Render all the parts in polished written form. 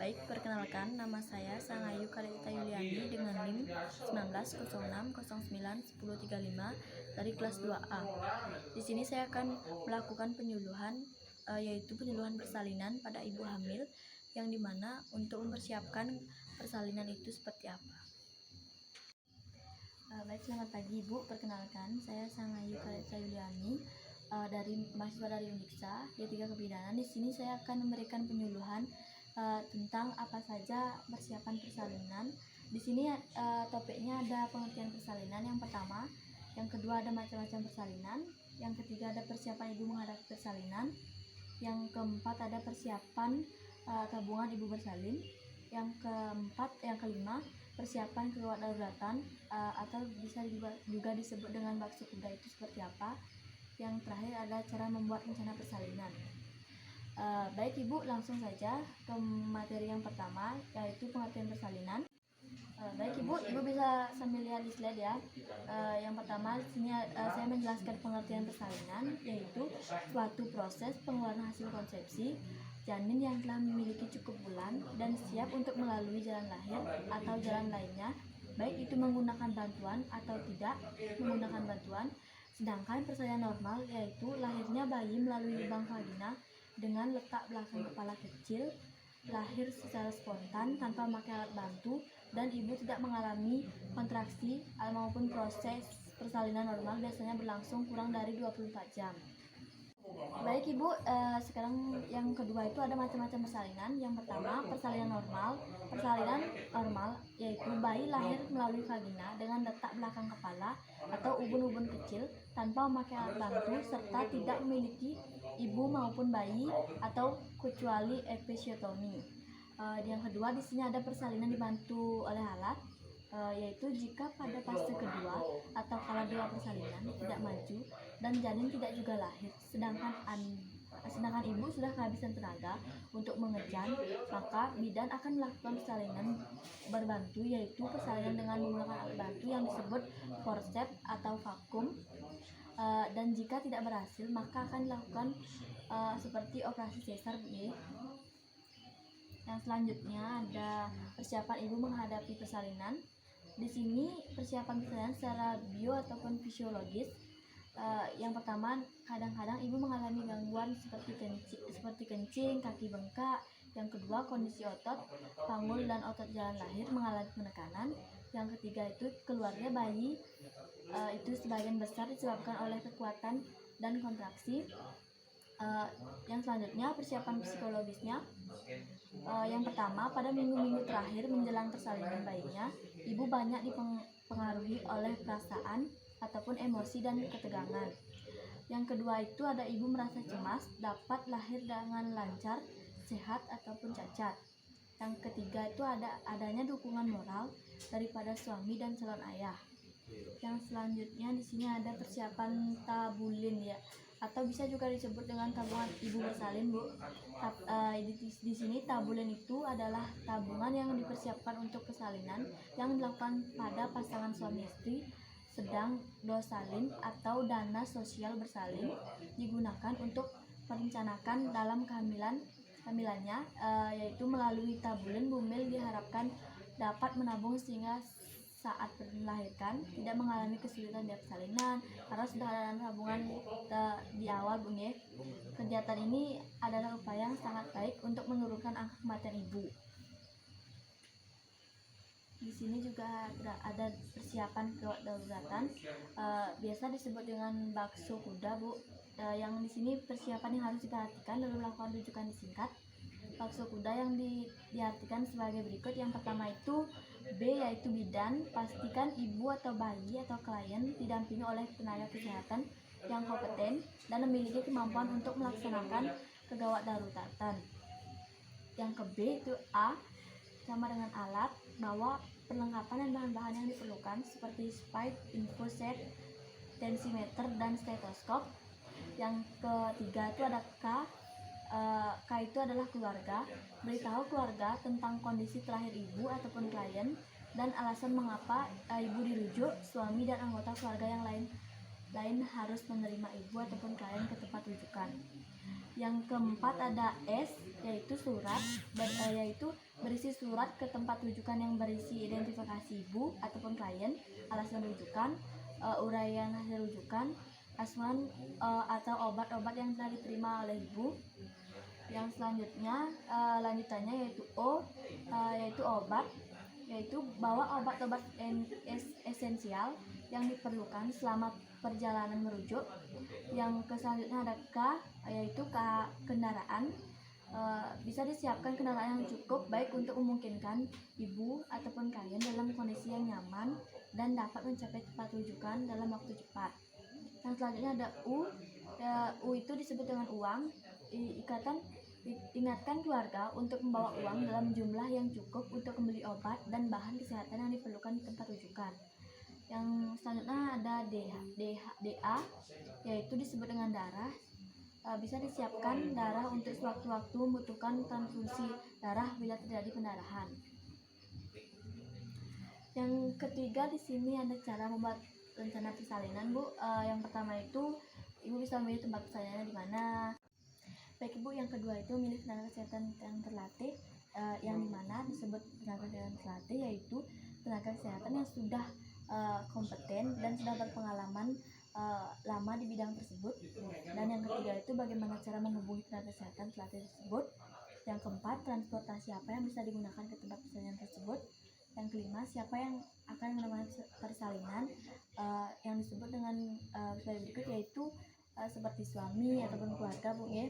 Baik, perkenalkan, nama saya Sangayu Karitita Yuliani dengan NIM 1906091035 dari kelas 2A. Di sini saya akan melakukan penyuluhan, yaitu penyuluhan persalinan pada ibu hamil, yang dimana untuk mempersiapkan persalinan itu seperti apa. Baik, selamat pagi Ibu. Perkenalkan, saya Sangayu Karitita Yuliani dari mahasiswa dari Undiksa D3 Kebidanan. Di sini saya akan memberikan penyuluhan tentang apa saja persiapan persalinan. Di sini topiknya ada pengertian persalinan yang pertama, yang kedua ada macam-macam persalinan, yang ketiga ada persiapan ibu menghadapi persalinan, yang keempat ada persiapan tabungan ibu bersalin, yang kelima persiapan kedaruratan atau bisa juga disebut dengan bakso kuda itu seperti apa. Yang terakhir ada cara membuat rencana persalinan. Baik Ibu, langsung saja ke materi yang pertama, yaitu pengertian persalinan. Baik Ibu bisa sambil lihat di slide ya. Yang pertama di sini saya menjelaskan pengertian persalinan, yaitu suatu proses pengeluaran hasil konsepsi janin yang telah memiliki cukup bulan dan siap untuk melalui jalan lahir atau jalan lainnya, baik itu menggunakan bantuan atau tidak menggunakan bantuan. Sedangkan persalinan normal yaitu lahirnya bayi melalui lubang vagina dengan letak belakang kepala kecil, lahir secara spontan tanpa memakai alat bantu, dan ibu tidak mengalami kontraksi maupun proses persalinan normal biasanya berlangsung kurang dari 24 jam. Baik Ibu, sekarang yang kedua itu ada macam-macam persalinan. Yang pertama, persalinan normal. Persalinan normal yaitu bayi lahir melalui vagina dengan letak belakang kepala atau ubun-ubun kecil tanpa memakai alat bantu serta tidak memiliki ibu maupun bayi atau kecuali episiotomi. Yang kedua di sini ada persalinan dibantu oleh alat, yaitu jika pada fase kedua atau kala dua persalinan tidak maju dan janin tidak juga lahir, sedangkan ibu sudah kehabisan tenaga untuk mengejan, maka bidan akan melakukan persalinan berbantu, yaitu persalinan dengan menggunakan alat bantu yang disebut forceps atau vakum. Dan jika tidak berhasil, maka akan dilakukan seperti operasi sesar. Yang selanjutnya ada persiapan ibu menghadapi persalinan. Di sini persiapan persalinan secara bio ataupun fisiologis. Yang pertama, kadang-kadang ibu mengalami gangguan seperti kencing, kaki bengkak. Yang kedua, kondisi otot panggul dan otot jalan lahir mengalami penekanan. Yang ketiga itu keluarnya bayi itu sebagian besar disebabkan oleh kekuatan dan kontraksi. Yang selanjutnya persiapan psikologisnya. Yang pertama, pada minggu-minggu terakhir menjelang persalinan bayinya, ibu banyak dipengaruhi oleh perasaan ataupun emosi dan ketegangan. Yang kedua itu ada ibu merasa cemas, dapat lahir dengan lancar, sehat ataupun cacat. Yang ketiga itu adanya dukungan moral daripada suami dan calon ayah. Yang selanjutnya di sini ada persiapan tabulin ya, atau bisa juga disebut dengan tabungan ibu bersalin Bu. Di sini tabulin itu adalah tabungan yang dipersiapkan untuk persalinan yang dilakukan pada pasangan suami istri. Sedang dosalin atau dana sosial bersalin digunakan untuk merencanakan dalam kehamilannya, yaitu melalui tabulin bumil diharapkan dapat menabung sehingga saat melahirkan tidak mengalami kesulitan di persalinan karena sudah ada tabungan di awal Bu ya. Kegiatan ini adalah upaya yang sangat baik untuk menurunkan angka kematian ibu. Di sini juga ada persiapan kedaruratan, biasa disebut dengan bakso kuda Bu. Yang di sini persiapan yang harus diperhatikan dalam melakukan rujukan disingkat. Bakso kuda yang diartikan sebagai berikut. Yang pertama itu B, yaitu bidan. Pastikan ibu atau bayi atau klien didampingi oleh tenaga kesehatan yang kompeten dan memiliki kemampuan untuk melaksanakan kegawat daruratan. Yang ke B itu A, sama dengan alat, bawa perlengkapan dan bahan-bahan yang diperlukan seperti spike, infoset, tensimeter, dan stetoskop. Yang ketiga itu ada K. K itu adalah keluarga. Beritahu keluarga tentang kondisi terakhir ibu ataupun klien dan alasan mengapa ibu dirujuk. Suami dan anggota keluarga yang lain harus menerima ibu ataupun klien ke tempat rujukan. Yang keempat ada S, yaitu yaitu berisi surat ke tempat rujukan yang berisi identifikasi ibu ataupun klien, alasan rujukan, uraian hasil rujukan, asuhan atau obat-obat yang telah diterima oleh ibu. Yang selanjutnya lanjutannya yaitu O, yaitu obat, yaitu bawa obat-obat esensial yang diperlukan selama perjalanan merujuk. Yang selanjutnya ada K, yaitu kendaraan. Bisa disiapkan kendaraan yang cukup baik untuk memungkinkan ibu ataupun klien dalam kondisi yang nyaman dan dapat mencapai tempat rujukan dalam waktu cepat. Yang selanjutnya ada U. U itu disebut dengan uang. Ingatkan keluarga untuk membawa uang dalam jumlah yang cukup untuk membeli obat dan bahan kesehatan yang diperlukan di tempat rujukan. Yang selanjutnya ada DA, yaitu disebut dengan darah. Bisa disiapkan darah untuk sewaktu-waktu membutuhkan transfusi darah bila terjadi pendarahan. Yang ketiga di sini ada cara membuat rencana persalinan, Bu. Yang pertama itu ibu bisa memilih tempat persalinan di mana. Baik ibu, yang kedua itu milih tenaga kesehatan yang terlatih, yang dimana disebut tenaga kesehatan terlatih yaitu tenaga kesehatan yang sudah kompeten dan sudah berpengalaman lama di bidang tersebut. Dan yang ketiga itu bagaimana cara menghubungi tenaga kesehatan terlatih tersebut. Yang keempat, transportasi apa yang bisa digunakan ke tempat persalinan tersebut. Yang kelima, siapa yang akan melakukan persalinan, yang disebut dengan berikut yaitu seperti suami ataupun keluarga, Bu ya.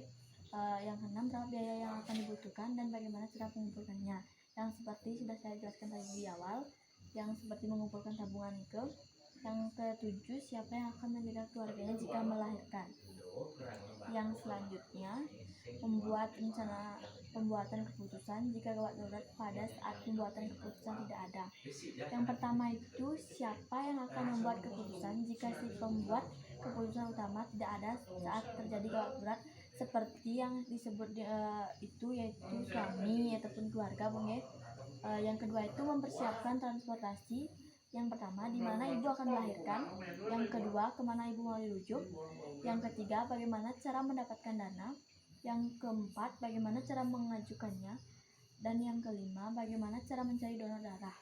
Yang keenam, berapa biaya yang akan dibutuhkan dan bagaimana cara mengumpulkannya, yang seperti sudah saya jelaskan tadi di awal, yang seperti mengumpulkan tabungan itu. Yang ketujuh, siapa yang akan menjaga keluarganya jika melahirkan. Yang selanjutnya, membuat rencana pembuatan keputusan jika gawat darurat pada saat pembuatan keputusan tidak ada. Yang pertama itu, siapa yang akan membuat keputusan jika si pembuat keputusan utama tidak ada saat terjadi gawat darurat, seperti yang disebut itu yaitu suami ataupun keluarga, Bung ya. Yang kedua itu mempersiapkan transportasi. Yang pertama, di mana ibu akan melahirkan. Yang kedua, kemana ibu mau dirujuk. Yang ketiga, bagaimana cara mendapatkan dana. Yang keempat, bagaimana cara mengajukannya. Dan yang kelima, bagaimana cara mencari donor darah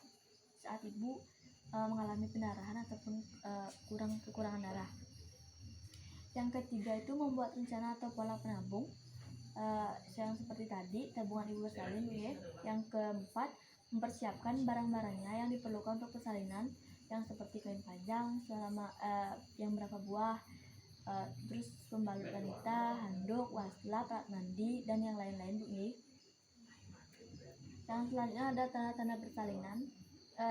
saat ibu mengalami pendarahan ataupun kekurangan darah. Yang ketiga itu membuat rencana atau pola penabung, yang seperti tadi tabungan ibu bersalin ya. Yang keempat, mempersiapkan barang-barangnya yang diperlukan untuk persalinan, yang seperti kain panjang selama yang berapa buah, terus pembalut wanita, handuk, wastafel, alat mandi dan yang lain-lain, Bu. Yang selanjutnya ada tanda-tanda persalinan.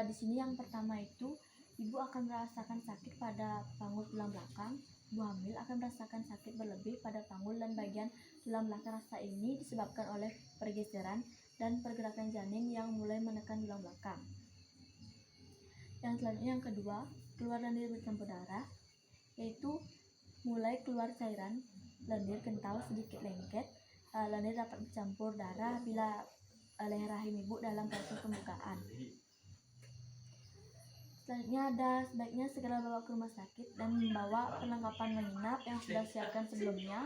Di sini yang pertama itu ibu akan merasakan sakit pada panggul tulang belakang. Ibu hamil akan merasakan sakit berlebih pada panggul dan bagian tulang belakang. Rasa ini disebabkan oleh pergeseran dan pergerakan janin yang mulai menekan tulang belakang. Yang selanjutnya yang kedua, keluar lendir bercampur darah, yaitu mulai keluar cairan lendir kental sedikit lengket. Lendir dapat bercampur darah bila leher rahim ibu dalam proses pembukaan. Selanjutnya ada sebaiknya segera bawa ke rumah sakit dan membawa perlengkapan menginap yang sudah siapkan sebelumnya.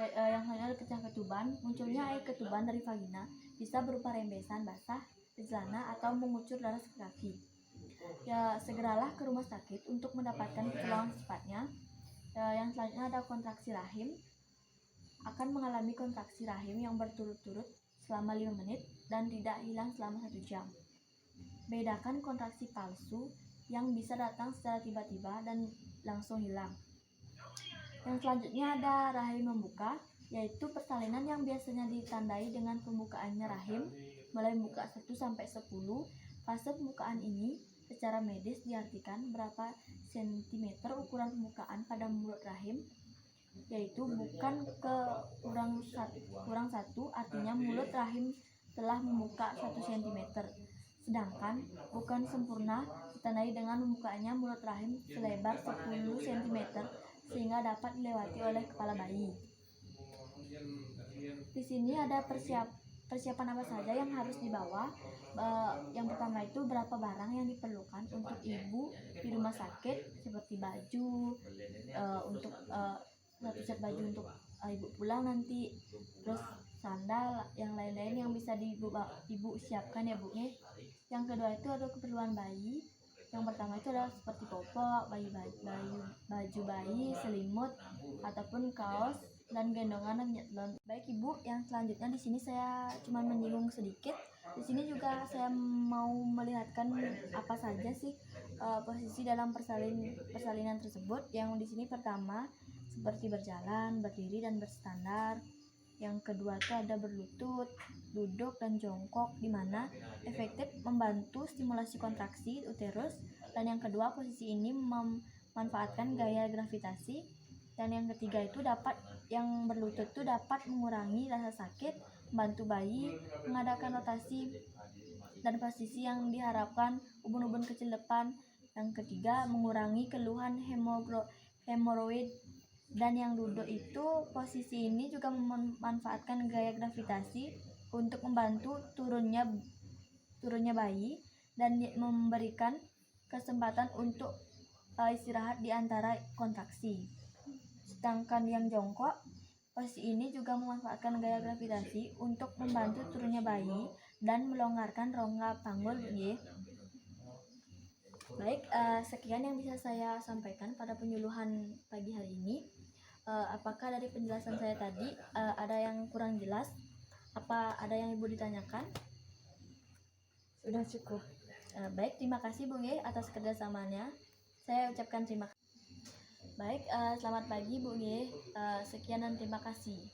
Yang selanjutnya ada pecah ketuban. Munculnya air ketuban dari vagina bisa berupa rembesan basah di celana atau mengucur darah ke kaki. Ya, segeralah ke rumah sakit untuk mendapatkan pertolongan secepatnya. Yang selanjutnya ada kontraksi rahim. Akan mengalami kontraksi rahim yang berturut-turut selama 5 menit dan tidak hilang selama 1 jam. Bedakan kontraksi palsu yang bisa datang secara tiba-tiba dan langsung hilang. Yang selanjutnya ada rahim membuka, yaitu persalinan yang biasanya ditandai dengan pembukaannya rahim mulai membuka 1-10. Fase pembukaan ini secara medis diartikan berapa sentimeter ukuran pembukaan pada mulut rahim, yaitu bukan ke kurang 1, artinya mulut rahim telah membuka 1 cm. Sedangkan bukan sempurna ditandai dengan membukanya mulut rahim selebar 10 cm sehingga dapat dilewati oleh kepala bayi. Di sini ada persiapan apa saja yang harus dibawa. Yang pertama itu berapa barang yang diperlukan untuk ibu di rumah sakit, seperti baju, untuk 1 set baju untuk ibu pulang nanti. Terus sandal yang lain-lain yang bisa ibu siapkan ya Bu ya. Yang kedua itu ada keperluan bayi. Yang pertama itu adalah seperti popok, baju bayi, selimut ataupun kaos dan gendongan dan minyak telon. Baik Ibu, yang selanjutnya di sini saya cuma menyinggung sedikit. Di sini juga saya mau melihatkan apa saja sih posisi dalam persalinan tersebut. Yang di sini pertama seperti berjalan, berdiri dan bersandar. Yang kedua itu ada berlutut, duduk dan jongkok, di mana efektif membantu stimulasi kontraksi uterus. Dan yang kedua, posisi ini memanfaatkan gaya gravitasi. Dan yang ketiga itu yang berlutut itu dapat mengurangi rasa sakit, membantu bayi, mengadakan rotasi dan posisi yang diharapkan ubun-ubun kecil depan. Yang ketiga, mengurangi keluhan hemoroid. Dan yang duduk itu posisi ini juga memanfaatkan gaya gravitasi untuk membantu turunnya bayi dan memberikan kesempatan untuk istirahat di antara kontraksi. Sedangkan yang jongkok, posisi ini juga memanfaatkan gaya gravitasi untuk membantu turunnya bayi dan melonggarkan rongga panggul. Baik, sekian yang bisa saya sampaikan pada penyuluhan pagi hari ini. Apakah dari penjelasan saya tadi ada yang kurang jelas? Apa ada yang Ibu ditanyakan? Sudah cukup. Baik, terima kasih Bu G atas kerjasamanya. Saya ucapkan terima kasih. Baik, selamat pagi Bu G. Sekian dan terima kasih.